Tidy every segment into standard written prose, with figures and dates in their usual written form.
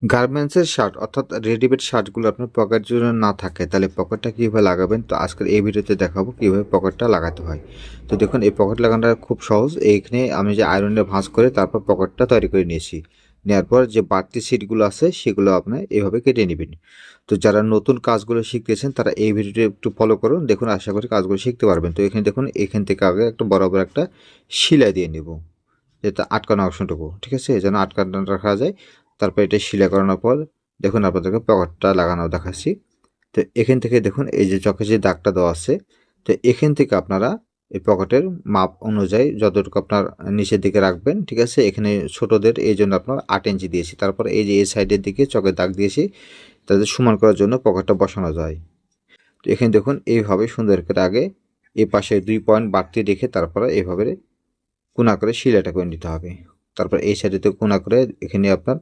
গার্মেন্টসের শার্ট অর্থাৎ রেডিমেড শার্টগুলো আপনার পকেট জন্য না থাকে তাহলে পকেটটা কীভাবে লাগাবেন, তো আজকের এই ভিডিওতে দেখাবো কীভাবে পকেটটা লাগাতে হয়। তো দেখুন এই পকেট লাগানোটা খুব সহজ। এইখানে আমি যে আয়রনে ভাঁজ করে তারপর পকেটটা তৈরি করে নিয়েছি। নেওয়ার পর যে বাড়তি সিটগুলো আছে সেগুলো আপনার এইভাবে কেটে নেবেন। তো যারা নতুন কাজগুলো শিখতেছেন তারা এই ভিডিওটি একটু ফলো করুন, দেখুন আশা করি কাজগুলো শিখতে পারবেন। তো এখানে দেখুন এখান থেকে আগে একটা বরাবর একটা সেলাই দিয়ে নেব, যেটা আটকানো অংশটুকু, ঠিক আছে, যেন আটকানো রাখা যায়। তারপর এটা সেলাই করানোর পর দেখুন আপনাদেরকে পকেটটা লাগানো দেখাচ্ছি। তো এখান থেকে দেখুন এই যে চকে যে দাগটা দেওয়া আছে, তো এখান থেকে আপনারা এই পকেটের মাপ অনুযায়ী যতটুকু আপনার নিচের দিকে রাখবেন, ঠিক আছে। এখানে ছোটদের এই জন্য আপনার 8 ইঞ্চি দিয়েছি। তারপর এই যে এই সাইডের দিকে চকের দাগ দিয়েছি, তাদের সমান করার জন্য পকেটটা বসানো যায়। তো এখানে দেখুন এইভাবে সুন্দর করে আগে এই পাশে 2 পয়েন্ট বাড়তি রেখে তারপরে এইভাবে কোনা করে সেলাইটা করে নিতে হবে। তারপর এই সাইডেতে কোনা করে এখানে আপনার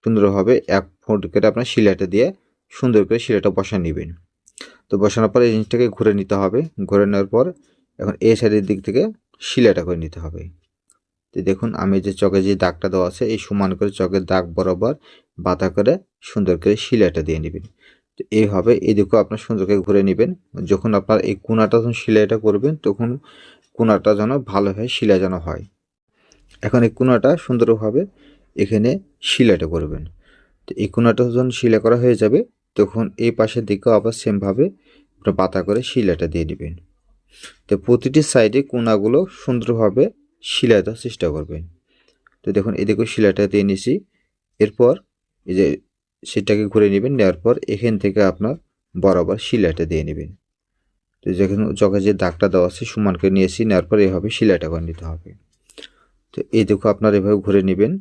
সুন্দরভাবে 1 ফুট করে আপনার সেলাইটা দিয়ে সুন্দর করে সেলাইটা বসিয়ে নেবেন। তো বসানোর পর এই জিনিসটাকে ঘুরে নিতে হবে। ঘুরে নেওয়ার পর এখন এই সাইডের দিক থেকে সেলাইটা করে নিতে হবে। তো দেখুন আমি যে চকে যে দাগটা দেওয়া আছে এই সমান করে চকের দাগ বরাবর বাঁধা করে সুন্দর করে সেলাইটা দিয়ে নেবেন। তো এইভাবে এদিকেও আপনার সুন্দর করে ঘুরে নেবেন। যখন আপনার এই কোনাটা যখন সেলাইটা করবেন তখন কোনাটা যেন ভালোভাবে সেলাই যেন হয়। এখন এই কোনাটা সুন্দরভাবে এখানে সেলাইটা করবেন। তো এই কোনাটা যখন সেলাই করা হয়ে যাবে তখন এই পাশের দিকেও আবার সেমভাবে আপনার পাতা করে সেলাইটা দিয়ে নেবেন। তো প্রতিটি সাইডে কোনাগুলো সুন্দরভাবে সেলাই দেওয়ার চেষ্টা করবেন। তো দেখুন এদিকেও সেলাইটা দিয়ে নিয়েছি। এরপর এই যে সেটাকে ঘুরে নেবেন, নেওয়ার পর এখান থেকে আপনার বরাবর সেলাইটা দিয়ে নেবেন। তো যেখানে চকে যে দাগটা দেওয়া আছে সমান করে নিয়েছি, নেওয়ার পর এভাবে সেলাইটা করে নিতে হবে। তো এই দেখো আপনার এভাবে ঘুরে নেবেন,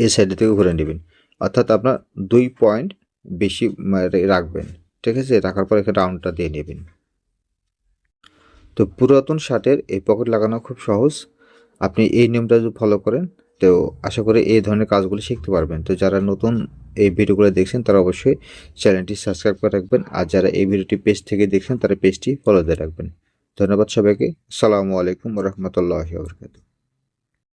এই সাইডে থেকে ঘুরে নেবেন, অর্থাৎ আপনার 2 পয়েন্ট বেশি রাখবেন, ঠিক আছে। রাখার পর এখানে রাউন্ডটা দিয়ে নেবেন। তো পুরাতন শার্টের এই পকেট লাগানো খুব সহজ। আপনি এই নিয়মটা যদি ফলো করেন তো আশা করি এই ধরনের কাজগুলো শিখতে পারবেন। তো যারা নতুন এই ভিডিওগুলো দেখছেন তারা অবশ্যই চ্যানেলটি সাবস্ক্রাইব করে রাখবেন, আর যারা এই ভিডিওটি পেজ থেকে দেখছেন তারা পেজটি ফলো দিয়ে রাখবেন। ধন্যবাদ সবাইকে। আসসালামু আলাইকুম ওয়া রাহমাতুল্লাহি ওয়া বারাকাতুহু।